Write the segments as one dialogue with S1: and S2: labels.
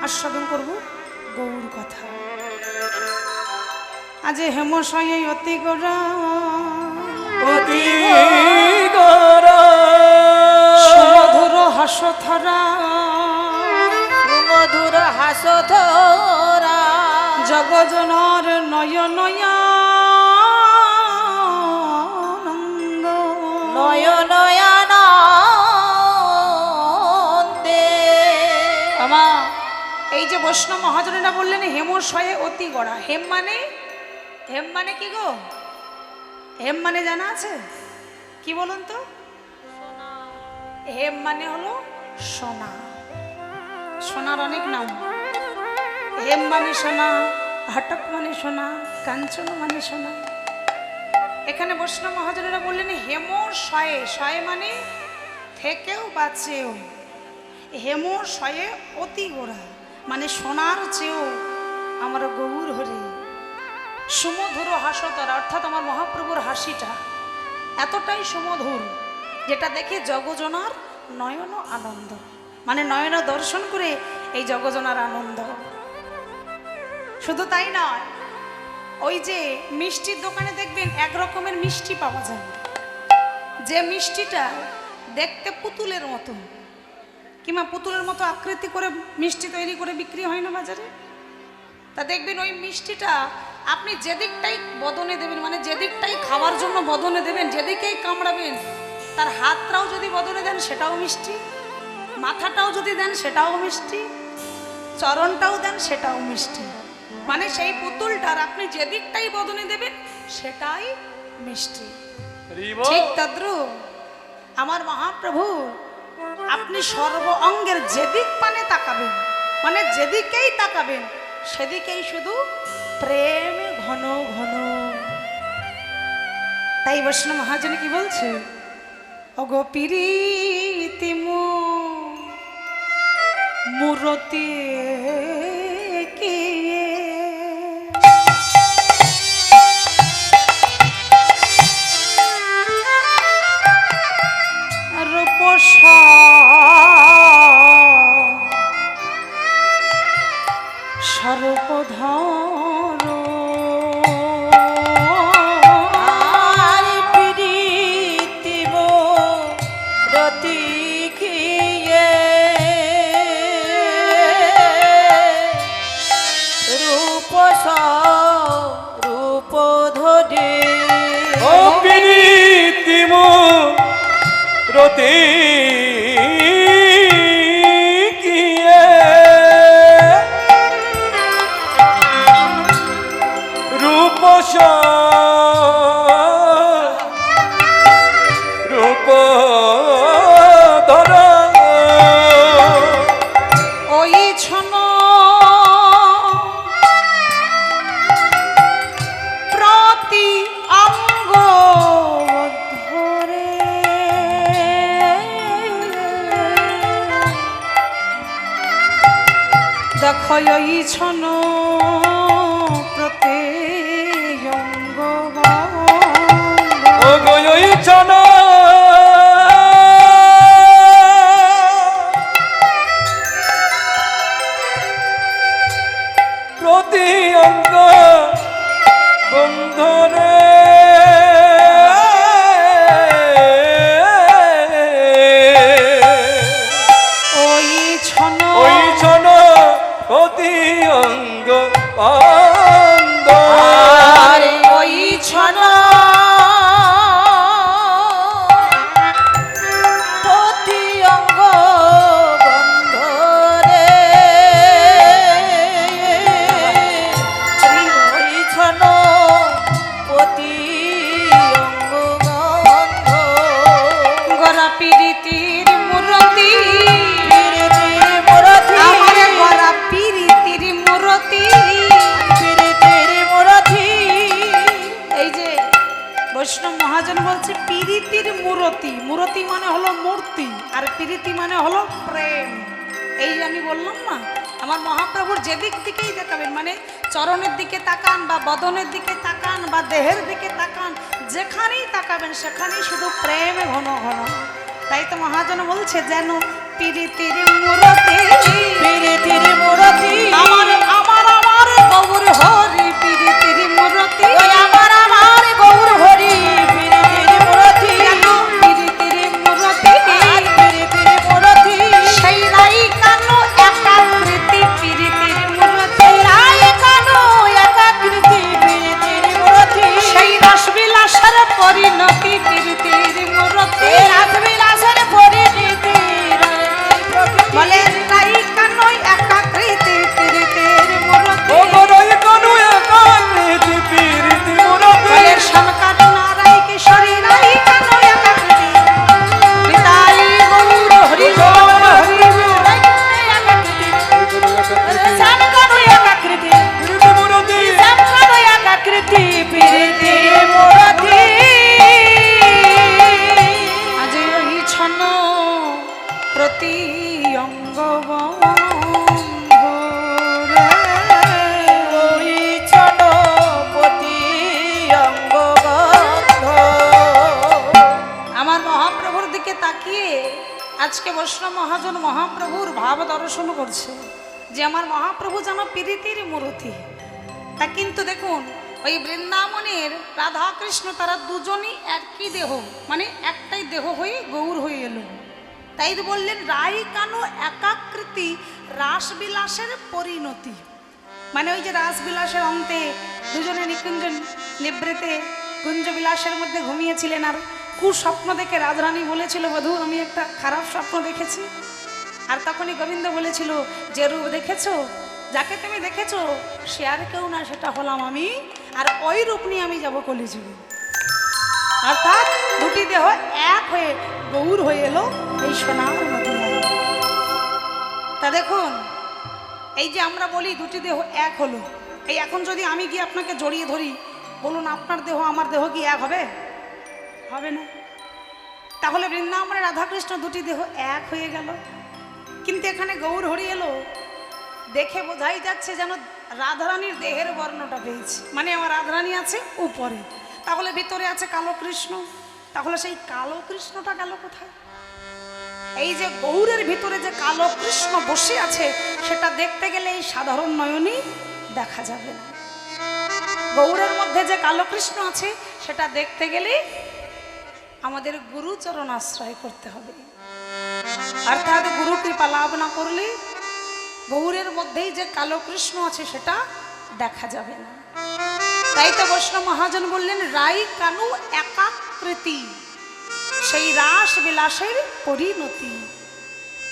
S1: আস্বাদন করব গৌর কথা। আজ হেমশয়ে অতি গোরা
S2: অতি গোরা
S1: সুমধুর হাসথরা
S2: সুমধুর হাসধরা
S1: জগজনর নয়নয়ানন্দ
S2: নয়নয়ানন্দে।
S1: আমা এই যে বৈষ্ণব মহাজনেরা বললেন হেমশয়ে অতি গড়া। হেম মানে কি গো? হেম মানে জানা আছে কি বলুন তো? হেম মানে হলো সোনা। সোনার অনেক নাম। হেম মানে সোনা, হটক মানে সোনা, কাঞ্চন মানে সোনা। এখানে বৈষ্ণব মহাজনেরা বললেন হেম শয়ে, শয়ে মানে থেকেও বাঁচেও। হেম শয়ে অতি গোড়া মানে সোনার চেয়েও আমার গৌর হরে সুমধুর হাসতরা, অর্থাৎ আমার মহাপ্রভুর হাসিটা এতটাই সুমধুর যেটা দেখে জগজনার নয়ন আনন্দ, মানে নয়ন দর্শন করে এই জগজনার আনন্দ। শুধু তাই নয়, ওই যে মিষ্টির দোকানে দেখবেন এক রকমের মিষ্টি পাওয়া যায়, যে মিষ্টিটা দেখতে পুতুলের মতো কিংবা পুতুলের মতো আকৃতি করে মিষ্টি তৈরি করে বিক্রি হয় না বাজারে। তা দেখবেন ওই মিষ্টিটা আপনি যেদিকটাই বদনে দেবেন, মানে যেদিকটাই খাওয়ার জন্য বদনে দেবেন, যেদিকেই কামড়াবেন, তার হাতটাও যদি বদনে দেন সেটাও মিষ্টি, মাথাটাও যদি দেন সেটাও মিষ্টি, চরণটাও দেন সেটাও মিষ্টি। মানে সেই পুতুলটার আপনি যেদিকটাই বদনে দেবেন সেটাই মিষ্টি। ঠিক তদ্রূপ আমার মহাপ্রভু আপনি সর্ব অঙ্গের যেদিক পানে তাকাবেন, মানে যেদিকেই তাকাবেন সেদিকেই শুধু প্রেম ঘন ঘন। তাই বৈষ্ণব মহাজন কি বলছে? অগো প্রীতি মূরতি কি রূপসা সর্বধর
S2: আর প্রীতি মূরতি খিয়ে রূপস রূপ ধরে।
S3: ও প্রীতি মূরতি কিয়ে রূপস রূপ ধর
S1: ওই ছন প্রতি অঙ্গ ধরে দেখো ওই ছন প্রতি অঙ্গ
S3: ও গই চন প্রতি অঙ্গ বন্ধনে
S1: ওই ছন
S3: ওই ছন প্রতি অঙ্গ বন্ধ
S2: আর ওই ছন প্রতি অঙ্গ বন্ধ রে। ওই ছন প্রতি অঙ্গ বন্ধ।
S1: গড়া পিরিতির মূরতি
S2: প্রীতির মূরতি
S1: আমার গড়া পিরিতির মূরতি।
S2: প্রীতির মূরতি।
S1: এই যে বৈষ্ণব মহাজন বলছে পিরিতির মূরতি। মূরতি মানে হলো মূর্তি, আর পিরিতি মানে হলো প্রেম। এই যে আমি বললাম না, আমার মহাপ্রভুর যেদিক দিকেই দেখাবেন, মানে চরণের দিকে তাকান বা বদনের দিকে তাকান বা দেহের দিকে তাকান, যেখানেই তাকাবেন সেখানেই শুধু প্রেমে ঘন ঘন। তাই তো মহাজন বলছে যেন পিরিতির মূরতি
S2: প্রীতির মূরতি
S1: মহাজন মহাপ্রভুর ভাব দর্শন করছে যে আমার মহাপ্রভু যেন প্রীতির মূর্তি। তা কিন্তু দেখুন ওই বৃন্দাবনের রাধা কৃষ্ণ তারা দুজনই একই দেহ, মানে একটাই দেহ হয়ে গৌর হয়ে এলো। তাই তো বললেন রাই কানু একাকৃতি রাসবিলাসের পরিণতি। মানে ওই যে রাসবিলাসের অন্তে দুজনে নিকুঞ্জ নিবৃতে কুঞ্জবিলাসের মধ্যে ঘুমিয়েছিলেন, আর কুস্বপ্ন দেখে রাজরানী বলেছিল বধূ আমি একটা খারাপ স্বপ্ন দেখেছি। আর তখনই গোবিন্দ বলেছিল যে রূপ দেখেছো, যাকে তুমি দেখেছো সে আর কেউ না, সেটা হলাম আমি, আর ওই রূপ নিয়ে আমি যাবো কলিযুগে। অর্থাৎ দুটি দেহ এক হয়ে গৌর হয়ে এলো এই সোনার মদিনায়। তা দেখুন এই যে আমরা বলি দুটি দেহ এক হলো, এই এখন যদি আমি গিয়ে আপনাকে জড়িয়ে ধরি, বলুন আপনার দেহ আমার দেহ কি এক হবে? হবে না। তাহলে বৃন্দাবনে রাধাকৃষ্ণ দুটি দেহ এক হয়ে গেল, কিন্তু এখানে গৌর হরি এলো, দেখে বোঝাই যাচ্ছে যেন রাধারানীর দেহের বর্ণটা পেয়েছে। মানে আমার রাধারানী আছে উপরে, তাহলে ভিতরে আছে কালো কৃষ্ণ, তাহলে সেই কালো কৃষ্ণটা গেল কোথায়? এই যে গৌরের ভিতরে যে কালো কৃষ্ণ বসে আছে সেটা দেখতে গেলে এই সাধারণ নয়নে দেখা যাবে না। গৌরের মধ্যে যে কালো কৃষ্ণ আছে সেটা দেখতে গেলে আমাদের গুরুচরণ আশ্রয় করতে হবে, অর্থাৎ গুরু কৃপা লাভ না করলে গৌরের মধ্যেই যে কালো কৃষ্ণ আছে সেটা দেখা যাবে না। তাই তো বৈষ্ণব মহাজন বললেন রাই কানু একাকৃতি, সেই রাস বিলাসের পরিণতি।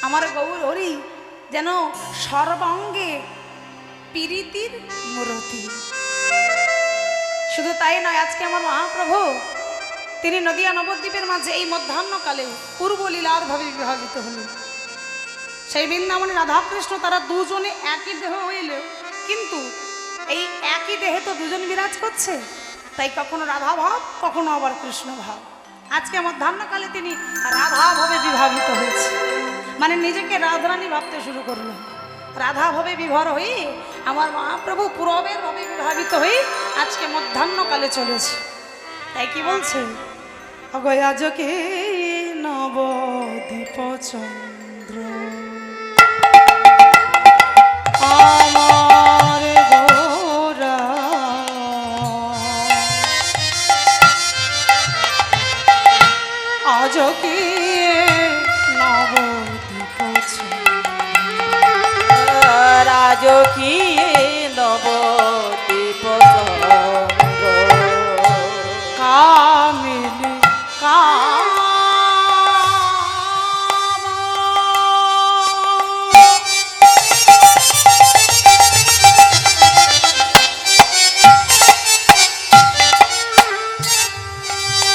S1: আমার গৌর হরি যেন সর্বাঙ্গে প্রীতির মূর্তি। শুধু তাই নয়, আজকে আমার মহাপ্রভু তিনি নদিয়া নবদ্বীপের মাঝে এই মধ্যাহ্নকালে পূর্ব লীলার ভাবে বিভাজিত হলেন। সেই বৃন্দাবনে রাধাকৃষ্ণ তারা দুজনে একই দেহ হইল, কিন্তু এই একই দেহে তো দুজন বিরাজ করছে, তাই কখনো রাধা ভাব কখনো আবার কৃষ্ণ ভাব। আজকে মধ্যাহ্নকালে তিনি রাধা ভাবে বিভাজিত হয়েছে, মানে নিজেকে রাধারানী ভাবতে শুরু করলো। রাধা ভাবে বিভর হয়ে আমার মহাপ্রভু পুরবের ভাবে বিভাজিত হয়ে আজকে মধ্যাহ্নকালে চলেছে। তাই কি বলছে অগয়াজকে নবদ্বীপ চন্দ্র আমার গোরা আজকে নবদ্বীপ
S2: রাজকীয় নবদ্বীপ চন্দ্র
S1: কামিনী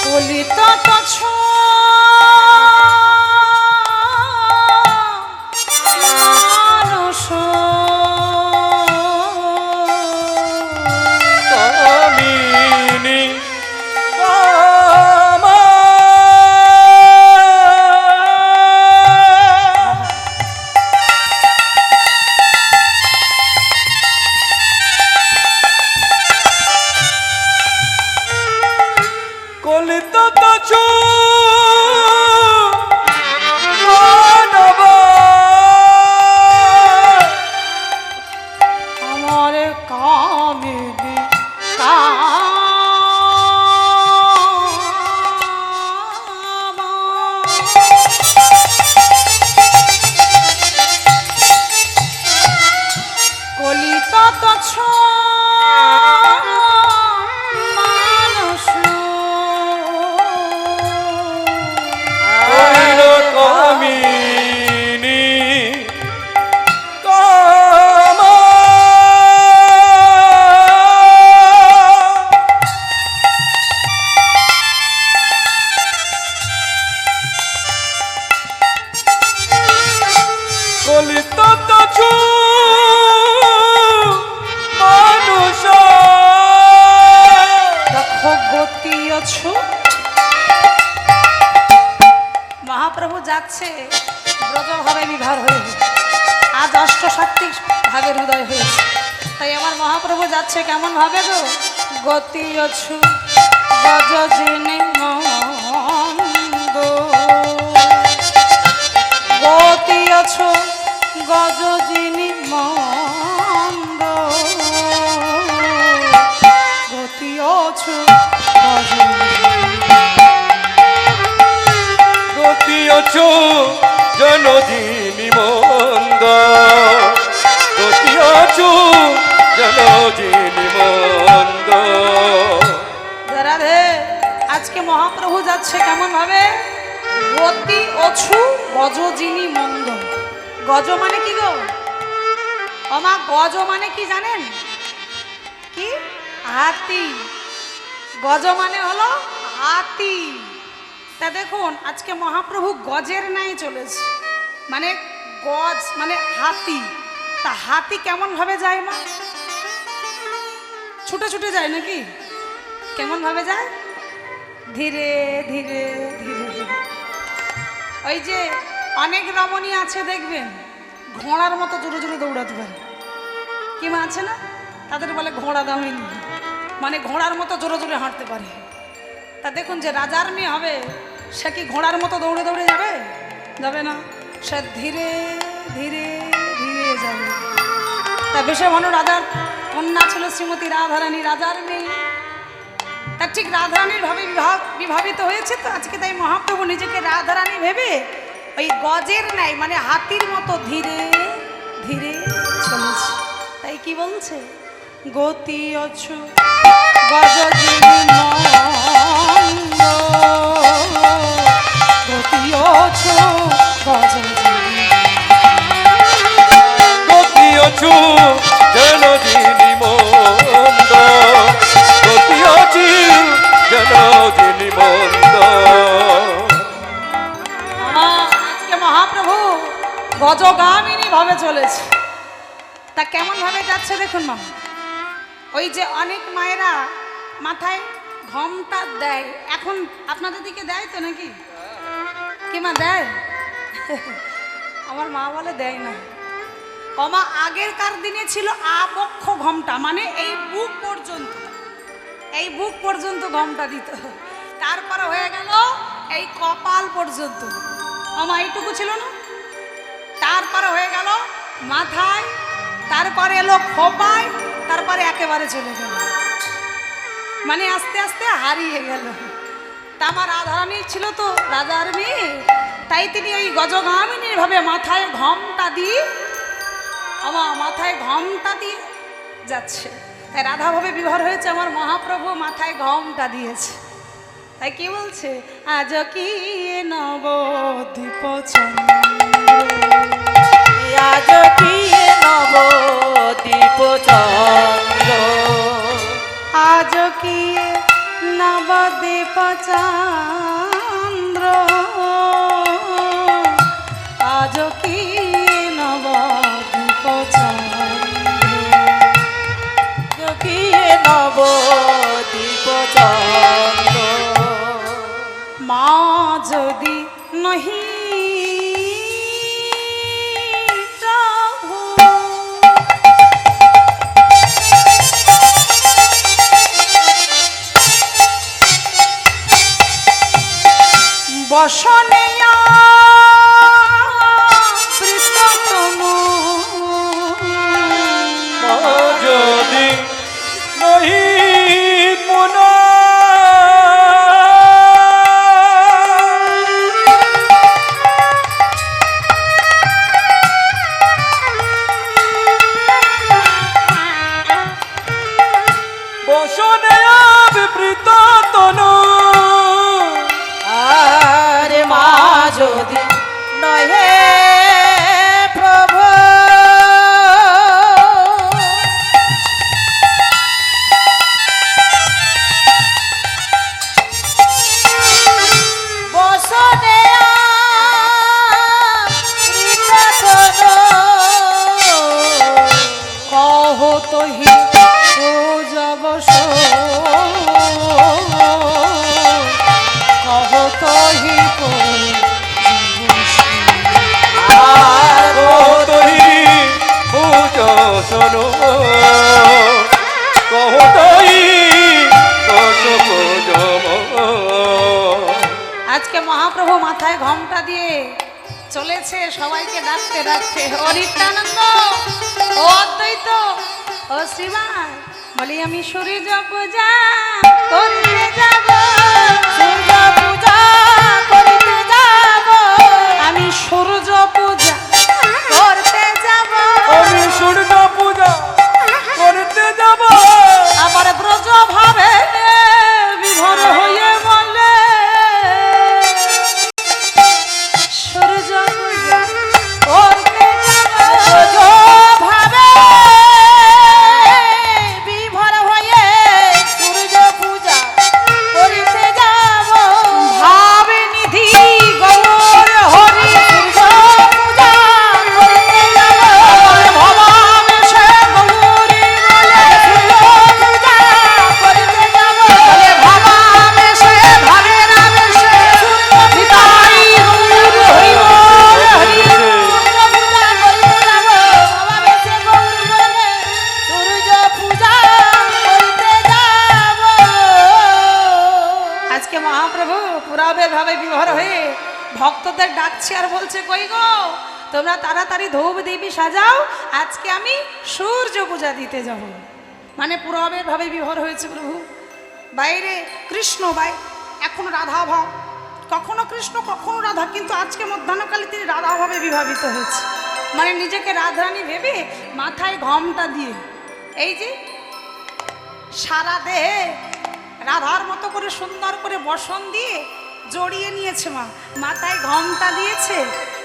S1: কলিতা তছ মানস
S3: কামিনী কামা কলিত তছু মানব
S1: আমার কামিনী কলিতা তছ মানস
S3: কইল কামিনী কামা কলিত তছু মানুষ
S1: দেখো গতি আছো। মহাপ্রভু যাচ্ছে ব্রজভাবে বিভার হয়ে, আজ অষ্টসাত্ত্বিক ভাবের হৃদয় হয়েছে। তাই আমার মহাপ্রভু যাচ্ছে কেমন ভাবে গো, গতি অছু গজ জেনে মন্দ গতি আছো গজ যিনি মন্দ, গতি আছো গজ
S3: গতি অছো জনদিনী মন্দ, গতি অছো জনদিনী মন্দ।
S1: রাধে। আজকে মহাপ্রভু যাচ্ছে কেমন ভাবে? গতি অছু গজ যিনি মন্দ। গজ মানে কি গো? আমা গজ মানে কি জানেন? কি? হাতি। গজ মানে হলো হাতি। তা দেখুন আজকে মহাপ্রভু গজের নাই চলেছে, মানে গজ মানে হাতি। তা হাতি কেমন ভাবে যায় মা? ছুটে ছুটে যায় নাকি? কেমন ভাবে যায়? ধীরে ধীরে ধীরে ধীরে। ওই যে অনেক রমণী আছে দেখবেন ঘোড়ার মতো জোরে জোরে দৌড়াতে পারে, কি মা আছে না? তাদের বলে ঘোড়া দামিনী, মানে ঘোড়ার মতো জোরে জোরে হাঁটতে পারে। তা দেখুন যে রাজার মেয়ে হবে সে কি ঘোড়ার মতো দৌড়ে দৌড়ে যাবে? যাবে না, সে ধীরে ধীরে ধীরে যাবে। তা বেশে ভালো রাজার কন্যা ছিল শ্রীমতী রাধারানী, রাজার মেয়ে। তার ঠিক রাধারানীর ভাবে বিভাবিত হয়েছে। তো আজকে তাই মহাপ্রভু নিজেকে রাধারানী ভেবে ওই গজের নাই মানে হাতির মতো ধীরে ধীরে চলেছে। তাই কি বলছে? গতি অছু গজ যিনি মন্দ, গতি অছু গজ যিনি।
S3: গতি অছো জনদিনী মন্দ, গতি অছি জনদিনী মন্দ।
S1: আজকে মহাপ্রভু গজগামিনী ভাবে চলেছে। তা কেমন ভাবে যাচ্ছে দেখুন মা। ওই যে অনেক মায়েরা মাথায় ঘোমটা দেয়, এখন আপনাদের দিকে দেয় তো নাকি? কি মা দেয়? আমার মা বলে দেয় না। ওমা আগেরকার দিনে ছিল আবক্ষ ঘোমটা, মানে এই বুক পর্যন্ত, এই বুক পর্যন্ত ঘোমটা দিত। তারপরে হয়ে গেল এই কপাল পর্যন্ত, ওমা এইটুকু ছিল না। তারপরে হয়ে গেল মাথায়, তারপরে এলো খোপায়, তারপরে একেবারে চলে গেল, মানে আস্তে আস্তে হারিয়ে গেল। তা আমার রাধারানী ছিল তো রাজার মেয়ে, তাই তিনি ওই গজগামিনীর ভাবে মাথায় ঘোমটা দিয়ে, আমার মাথায় ঘোমটা দিয়ে যাচ্ছে। তাই রাধা ভাবে বিভার হয়েছে, আমার মহাপ্রভু মাথায় ঘোমটা দিয়েছে। তাই কি বলছে? আজ কি নবদ্বীপ চন্দ্র,
S2: আজ কি নবদ্বীপ চন্দ্র,
S1: আজ কি নবদ্বীপ চন্দ্র, আজ কি নবদ্বীপ চন্দ্র,
S2: কি নবদ্বীপ চন্দ্র।
S1: মা যদি নহি প্রভু, বসনে পৃষ্ঠতম,
S3: যদি নহি মন বসনে বিবৃত তনু,
S2: আরে মা যদি নহে প্রভু, বসনে
S1: কহ তহি যবস, কহ তহি
S3: কতই ভূত শোনো, কতই কশপ যম।
S1: আজকে মহাপ্রভু মাথায় ঘোমটা দিয়ে চলেছে সবাইকে ডাকতে ডাকতে। ও নিত্যানন্দ, ও অদ্বৈত, ও শ্রীমান, বলি আমি সূর্য পূজা করতে যাব,
S2: সূর্য পূজা করিতে যাব,
S1: আমি সূর্য পূজা করতে যাব,
S3: আমি সূর্য পূজা করতে যাব।
S1: আবার ব্রজ ভাবে বিভোর হয়ে বলে সূর্য পূজা করতে যাব,
S2: ভাবে বিভোর হয়ে সূর্য পূজা করিতে যাব,
S1: ভাবে নিধি গৌর হরি
S2: সূর্য পূজা করিতে যাব,
S1: ভবান সে গৌরী বলে
S2: পূজা করিতে যাব,
S1: ভবান সে ভাবে রাম সে নিতাই গৌর হরি বল হরি
S2: সূর্য পূজা করিতে যাব, বাবা বেশে গৌর বলে সূর্য পূজা করিতে যাব।
S1: আজকে মহাপ্রভু পুরাবের ভাবে বিভোর হয়ে ভক্তদের ডাকছে আর বলছে, কই গো তোমরা তাড়াতাড়ি ধূপ দেবী সাজাও, আজকে আমি সূর্য পূজা দিতে যাব। মানে পুরাবের ভাবে বিভোর হয়েছে প্রভু। বাইরে কৃষ্ণ এখন রাধা ভাব, কখনো কৃষ্ণ কখনো রাধা, কিন্তু আজকে মধ্যাহ্নকালে তিনি রাধা ভাবে বিভাবিত হয়েছে। মানে নিজেকে রাধারানী ভেবে মাথায় ঘোমটা দিয়ে, এই যে সারা দেহে রাধার মতো করে সুন্দর করে বসন দিয়ে জড়িয়ে নিয়েছে মা, মাথায় ঘোমটা দিয়েছে।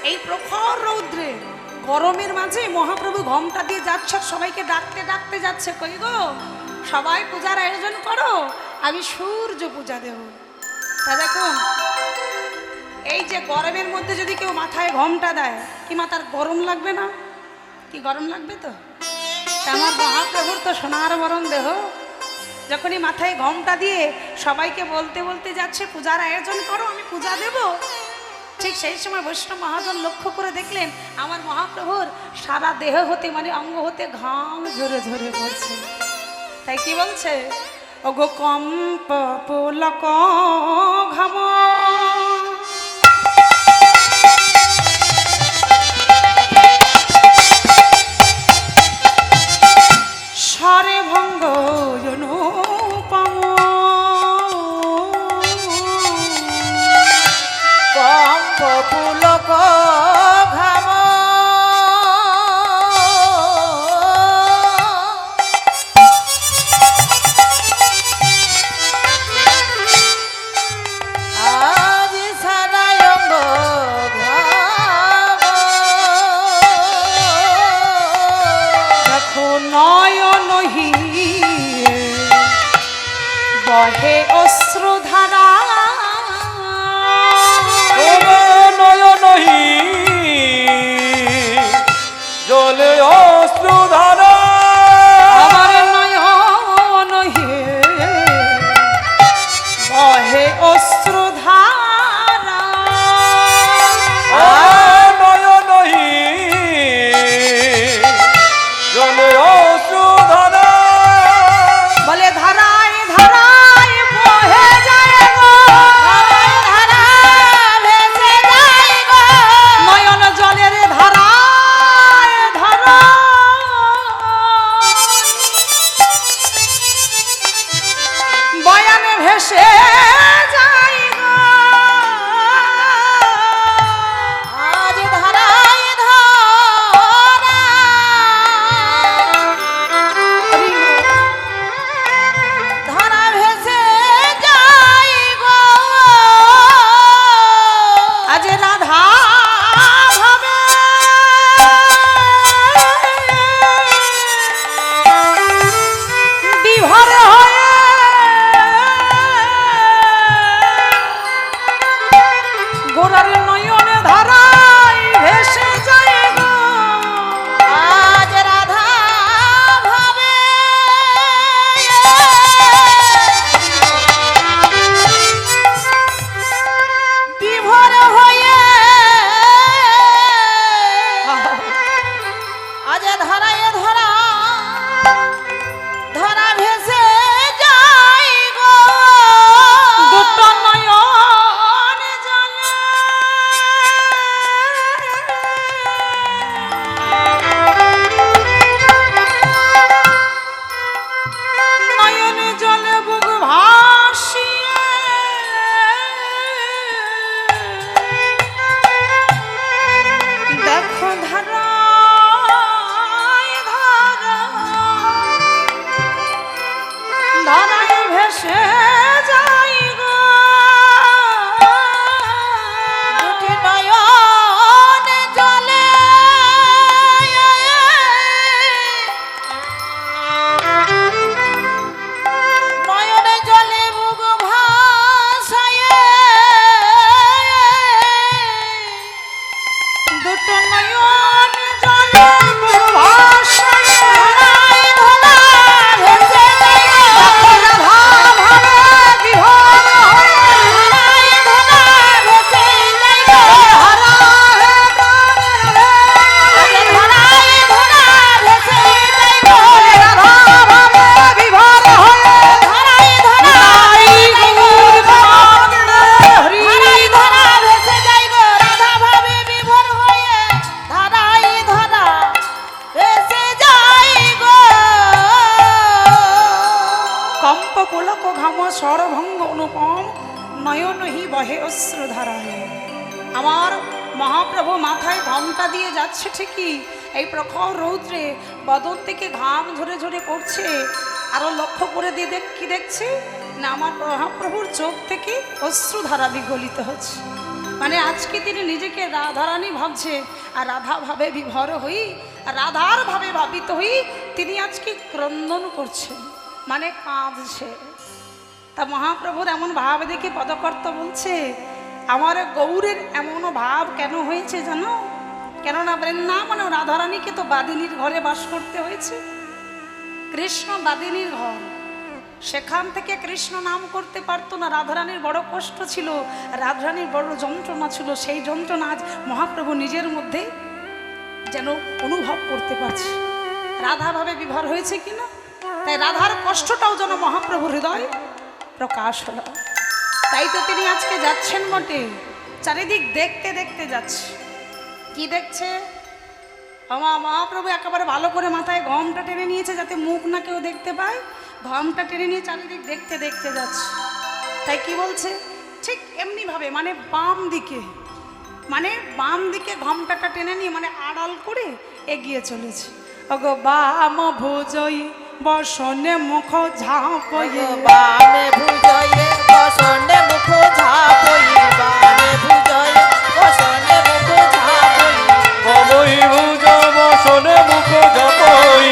S1: এই প্রখর রৌদ্রে গরমের মাঝে মহাপ্রভু ঘোমটা দিয়ে যাচ্ছে, আর সবাইকে ডাকতে ডাকতে যাচ্ছে, কই গো সবাই পূজার আয়োজন করো, আমি সূর্য পূজা দেব। তা দেখুন, এই যে গরমের মধ্যে যদি কেউ মাথায় ঘোমটা দেয়, কি মাথার গরম লাগবে না? কি গরম লাগবে তো? তা আমার মহাপ্রভুর তো সোনার বরণ দেহ, যখনই মাথায় ঘোমটা দিয়ে সবাইকে বলতে বলতে যাচ্ছে পূজার আয়োজন করো, আমি পূজা দেব, ঠিক সেই সময় বৈষ্ণব মহাজন লক্ষ্য করে দেখলেন আমার মহাপ্রভুর সারা দেহ হতে, মানে অঙ্গ হতে ঘাম ঝরে ঝরে পড়ছে। তাই কি বলছে, ওগো কম্প পুলক ঘাম স্বরে ভঙ্গ অনুপম,
S2: কম্প পুলক ঘাম, আজ সারায় অঙ্গ ঘাম,
S1: দেখো নয়নহি বহে অশ্রুধারা,
S3: নয়নহি জলে অশ্রুধারা,
S1: আমার নয়নহি বহে অশ্রুধারা,
S3: নয়নহি জলে অশ্রুধারা,
S1: বলে ধারায় ধারায় বহে যায় গো,
S2: ধারা ভেসে যায় গো,
S1: নয়ন জলের ধারায় ধারা, বয়ানে ভেসে যায় গো,
S2: আজ ধারায় ধরা, ধরা ভেসে যায় গো,
S1: আজ রাধা ভাবে বিভোর হয়ে পুলক ঘাম সরভঙ্গ অনুপম নয়নহি বহে অশ্রুধারায়। আমার মহাপ্রভু মাথায় ঘামটা দিয়ে যাচ্ছে ঠিকই, এই প্রখর রৌদ্রে বদন থেকে ঘাম ঝরে ঝরে পড়ছে। আরো লক্ষ্য করে দিয়ে কি দেখছে না, আমার মহাপ্রভুর চোখ থেকে অশ্রুধারা বিগলিত হচ্ছে। মানে আজকে তিনি নিজেকে রাধারানী ভাবছে, আর রাধা ভাবে বিভোর হই, আর রাধার ভাবে ভাবিত হই তিনি আজকে ক্রন্দন করছেন, মানে কাঁদছে। তা মহাপ্রভুর এমন ভাব দেখে পদকর্ত বলছে, আমার গৌরের এমন ভাব কেন হয়েছে জানো? কেননা বৃন্দাবন রাধারানীকে তো বাদিনীর ঘরে বাস করতে হয়েছে। কৃষ্ণ বাদিনীর ঘর, সেখান থেকে কৃষ্ণ নাম করতে পারতো না। রাধারানীর বড় কষ্ট ছিল, রাধারানীর বড় যন্ত্রণা ছিল। সেই যন্ত্রণা আজ মহাপ্রভু নিজের মধ্যে যেন অনুভব করতে পারছে। রাধা ভাবে বিভোর হয়েছে কিনা, তাই রাধার কষ্টটাও যেন মহাপ্রভুর হৃদয় প্রকাশ হলো। তাই তো তিনি আজকে যাচ্ছেন বটে, চারিদিক দেখতে দেখতে যাচ্ছে। কি দেখছে? আমার মহাপ্রভু একেবারে ভালো করে মাথায় ঘামটা টেনে নিয়েছে, যাতে মুখ না কেউ দেখতে পায়। ঘামটা টেনে নিয়ে চারিদিক দেখতে দেখতে যাচ্ছে। তাই কি বলছে? ঠিক এমনি ভাবে, মানে বাম দিকে ঘামটাটা টেনে নিয়ে, মানে আড়াল করে এগিয়ে চলেছে। ওগো বাম ভুজই বসনে মুখ ঝাঁপই,
S2: বামে ভুজয়ে বসনে মুখ ঝাপই, বামে ভুজয়ে বসনে মুখ ঝাপই,
S3: বামই ভুজ বসনে মুখ ঝাপই,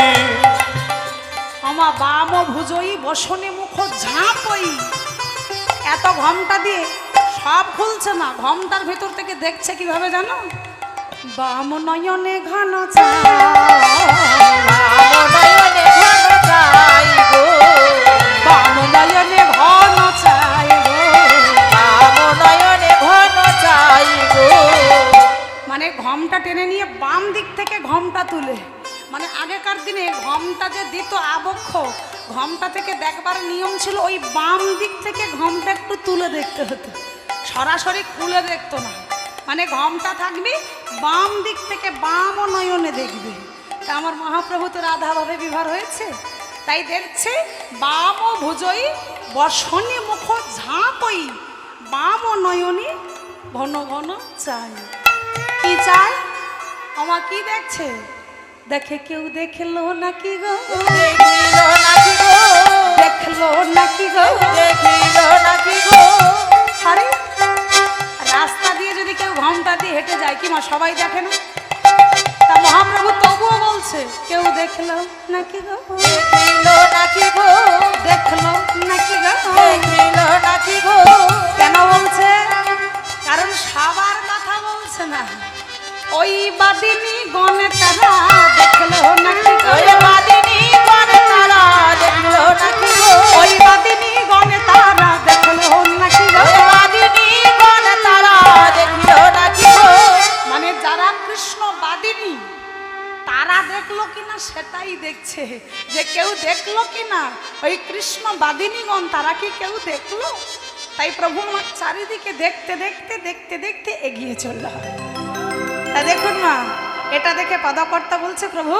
S1: আমার বাম ভুজই বসনে মুখ ঝাঁপই। এত ঘামটা দিয়ে সব খুলছে না, ঘামটার ভেতর থেকে দেখছে কিভাবে জানো? বাম নয়নে ঘন
S2: নয়নে ঘন চাই গো,
S1: বাম নয়নে ঘন চাই গো,
S2: বাম নয়নে ঘন চাই গো।
S1: মানে ঘামটা টেনে নিয়ে বাম দিক থেকে ঘামটা তুলে, মানে আগেকার দিনে ঘামটা যে দিত আবক্ষ, ঘামটা থেকে দেখবার নিয়ম ছিল ওই বাম দিক থেকে ঘামটা একটু তুলে দেখতে হতো, সরাসরি খুলে দেখতো না। মানে ঘামটা থাকবে বাম দিক থেকে, বাম নয়নে দেখবে। তা আমার মহাপ্রভু তো রাধাভাবে বিভার হয়েছে, তাই দেখছে বাম ভুজই বসনে মুখ ঝাঁপই, বাম নয়নে ঘন ঘন চাই। কি চাই? আমার কি দেখছে? দেখে কেউ দেখলো নাকি গো,
S2: দেখিল নাকি গো,
S1: দেখলো নাকি গো,
S2: দেখিল নাকি গো।
S1: আরে রাস্তা দিয়ে যদি কেউ ঘামটা দিয়ে হেঁটে যায়, কি মা সবাই দেখে না? তা মহাপ্রভু তবুও বলছে কেউ দেখলো নাকি গো,
S2: দেখিল নাকি গো,
S1: দেখলো নাকি গো।
S2: দেখিল নাকি গো।
S1: কেন বলছে? কারণ সবার কথা বলছে না, ওই বাদিনী গণে তারা দেখলো নাকি গো,
S2: ওই বাদিনী গণে তারা দেখলো নাকি গো,
S1: ওই বাদিনী গণে তারা দেখলো নাকি গো।
S2: ওই বাদিনী গণে তারা দেখলো নাকি গো।
S1: মানে যারা কৃষ্ণ বাদিনী তারা দেখলো কিনা সেটাই দেখছে, যে কেউ দেখলো কিনা ওই কৃষ্ণ বাদিনীগণ তারা কি কেউ দেখলো? তাই প্রভু আমার চারিদিকে দেখতে দেখতে দেখতে দেখতে এগিয়ে চলল। তা দেখুন মা, এটা দেখে পদকর্তা বলছে, প্রভু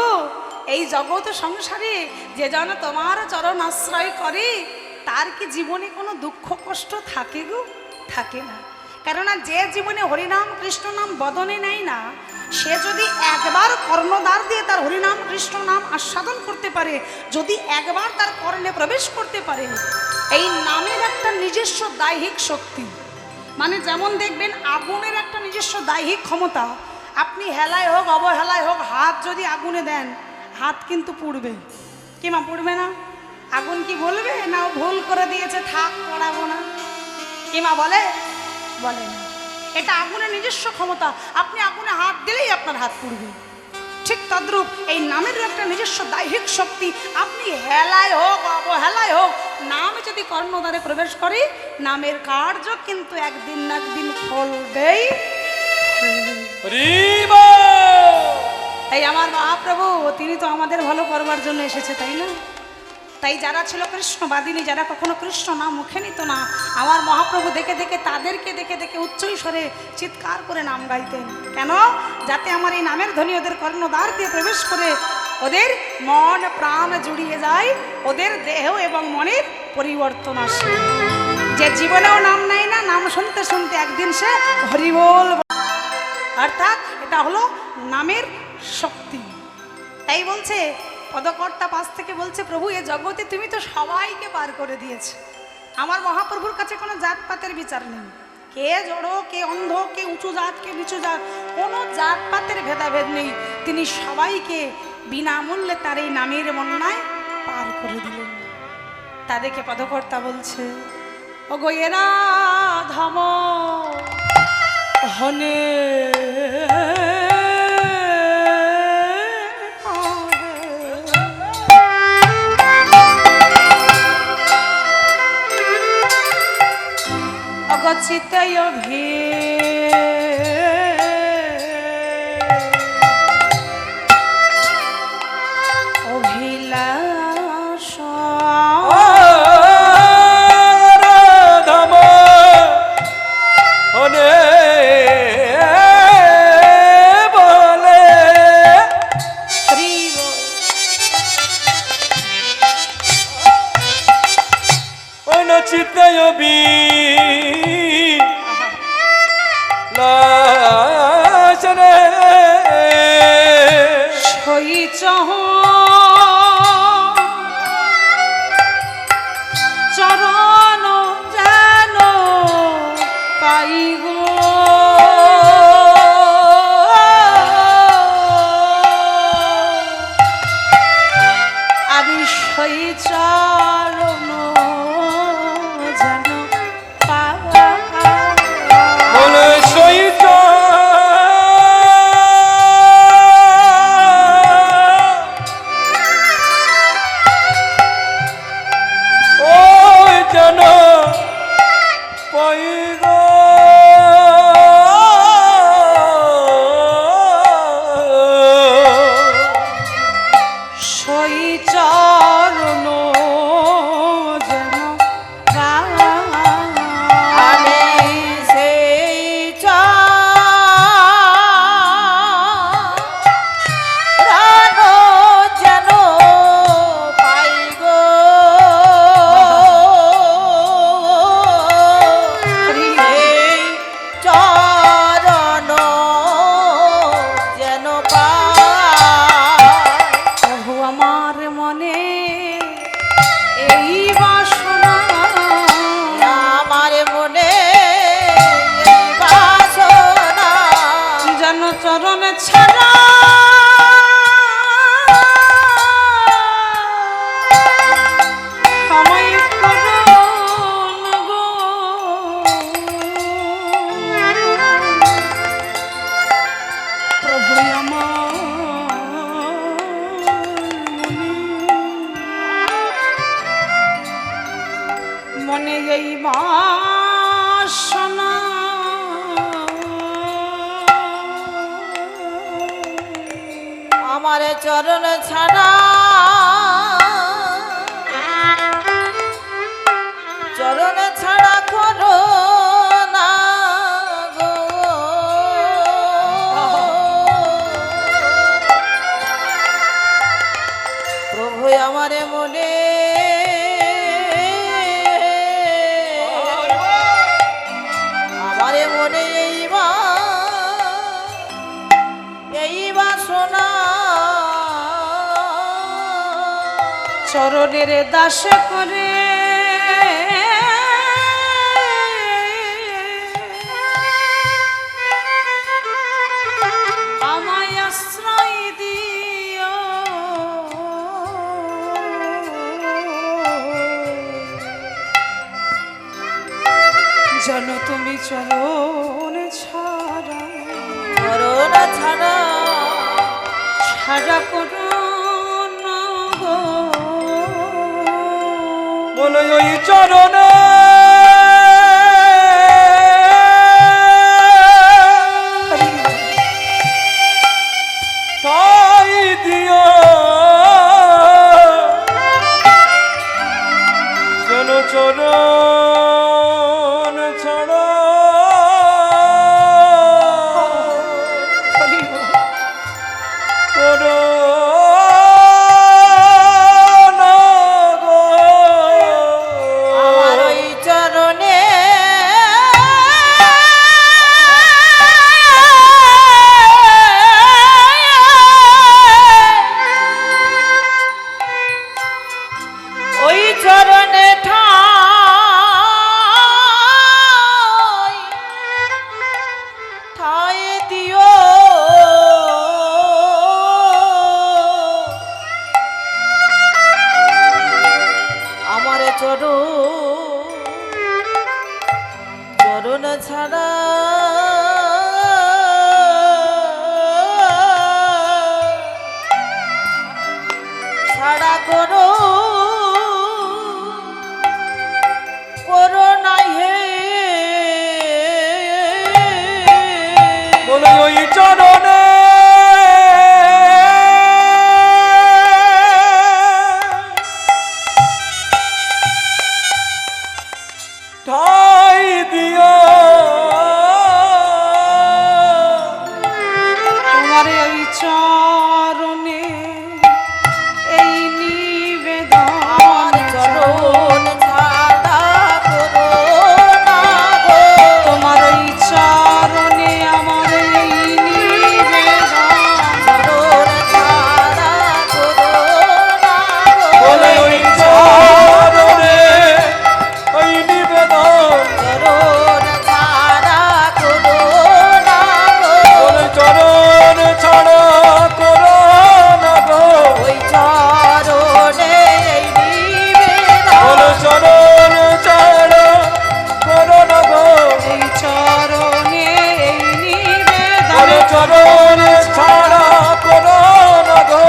S1: এই জগৎ সংসারে যে যেন তোমার চরণ আশ্রয় করে তার কি জীবনে কোনো দুঃখ কষ্ট থাকে গো? থাকে না। কেননা যে জীবনে হরিনাম কৃষ্ণ নাম বদনে নেয় না, সে যদি একবার কর্ণদ্বার দিয়ে তার হরিনাম কৃষ্ণ নাম আস্বাদন করতে পারে, যদি একবার তার কর্ণে প্রবেশ করতে পারে, এই নামের একটা নিজস্ব দৈহিক শক্তি। মানে যেমন দেখবেন আগুনের একটা নিজস্ব দৈহিক ক্ষমতা, আপনি হেলায় হোক অবহেলায় হোক হাত যদি আগুনে দেন, হাত কিন্তু পুড়বে। কি মা, পুড়বে না? আগুন কি বলবে না ও ভুল করে দিয়েছে থাক পড়াবো না? কি মা বলে? বলে না। এটা আগুনের নিজস্ব ক্ষমতা, আপনি আগুনে হাত দিলেই আপনার হাত পুড়বে। ঠিক তদ্রূপ এই নামের একটা নিজস্ব দৈহিক শক্তি, আপনি হেলায় হোক অবহেলায় হোক নামে যদি কর্ণদ্বারে প্রবেশ করে, নামের কার্য কিন্তু একদিন না একদিন ফলবেই। তাই আমার মহাপ্রভু তিনি তো আমাদের ভালো করবার জন্য এসেছে, তাই না? তাই যারা ছিল কৃষ্ণবাদিনী, যারা কখনো কৃষ্ণ নাম মুখে নিত না, আমার মহাপ্রভু দেখে দেখে তাদেরকে দেখে দেখে উচ্চ স্বরে চিৎকার করে নাম গাইতেন। কেন? যাতে আমার এই নামের ধ্বনি ওদের কর্ণদ্বার দিয়ে প্রবেশ করে ওদের মন প্রাণ জুড়িয়ে যায়, ওদের দেহ এবং মনের পরিবর্তন আসে। যে জীবনেও নাম নেয় না, নাম শুনতে শুনতে একদিন সে হরিবোল, অর্থাৎ এটা হলো নামের শক্তি। তাই বলছে পদকর্তা পাশ থেকে বলছে, প্রভু এ জগতে তুমি তো সবাইকে পার করে দিয়েছো। আমার মহাপ্রভুর কাছে কোনো জাতপাতের বিচার নেই, কে জড়ো, কে অন্ধ, কে উঁচু জাত, কে নিচু জাত, কোনো জাতপাতের ভেদাভেদ নেই। তিনি সবাইকে বিনামূল্যে তার এই নামের বন্যায় পার করে দিলেন। তাদেরকে পদকর্তা বলছে, ও গো এরা ধম হনে অগচিতয় ভে অভিলাষ
S3: রাধাম হনে বলে অনচিতয় বি লাশরে
S1: সইচহ চরণ যেন পাই গো, আমি সই চরণ যেন পাই।
S3: বলে সহিত ওই যেন পাই গো।
S1: সই চরণ যেন পাই।
S2: আমি সেই চরণ যেন পাই গো, সেই চরণ যেন পাই।
S1: প্রভু আমার মনে এই বাসনা,
S2: আমার মনে এই বাসনা,
S1: যেন চরণে ছাড়া আমায় করুন গো। প্রভু আমার মনে এই বাসনা,
S2: আমার চরণ ছাড়া, চরণ ছাড়া করো না গো। প্রভু আমার মনে আমার মনে এই বাসনা,
S1: চরণের দাস করে আমায় আশ্রয় দিও। যেন তুমি চরণ ছাড়া
S2: চরণ ছাড়া
S1: ছাড়া করো না গো।
S3: বলে ওই চরণে ঠাই দিও, যেন চরণ ছাড়া করো না গো।
S2: চরণ ছাড়া ছাড়া করো নাই হে
S3: বলে ওই চরণে ঠাই দিও
S1: তোমার এই চরণে এই নিবেদন
S2: আমার চরণ ছাড়া করো না গো
S1: তোমার এই চরণে আমার এই নিবেদন
S2: চরণ ছাড়া করো না গো
S3: বলে ওই চরণে ওই নিবেদন
S2: চরণ ছাড়া করো না গো
S3: বলে চরণ ছাড়া করো না গো
S2: ওই চরণে এই নিবেদন
S3: বলে চরণ ছাড়া করো না গো
S1: এই চরণে এই
S3: বলে
S1: নিবেদন
S3: চরণ ছাড়া করো না গো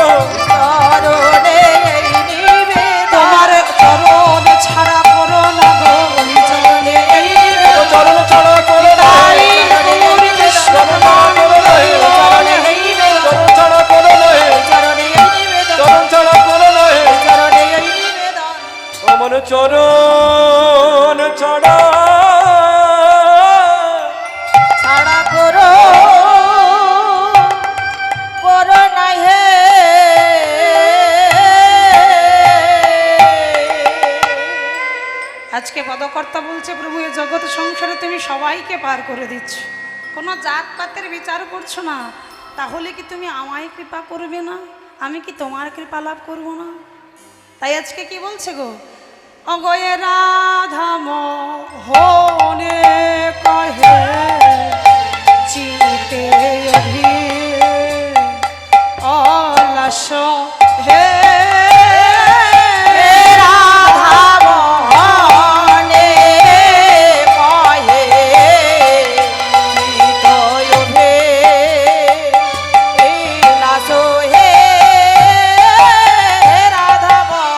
S2: চরণে এই নিবেদন
S1: তোমার চরণ ছাড়া করো না গো এই চরণে এই নিবেদন
S3: চরণ ছাড়া করো না
S1: তাই গৌর কৃষ্ণ
S3: চরণ করো না
S2: চরণে এই নিবেদন
S3: চরণ ছাড়া করো না
S2: চরণে এই নিবেদন
S3: চরণ ছাড়া করো না
S2: চরণে এই নিবেদন
S3: আমার চরণ ছাড়া
S2: ছাড়া করো নাই হে
S1: আজকে পদকর্তা বলছে প্রভু এ জগৎ সংসারে তুমি সবাইকে পার করে দিচ্ছ, কোনো জাত পাতের বিচার করছো না, তাহলে কি তুমি আমায় কৃপা করবে না? আমি কি তোমার কৃপা লাভ করবো না? তাই আজকে কি বলছে গো, অগয়ে রাধা মোহনে কহে চিতে অলাস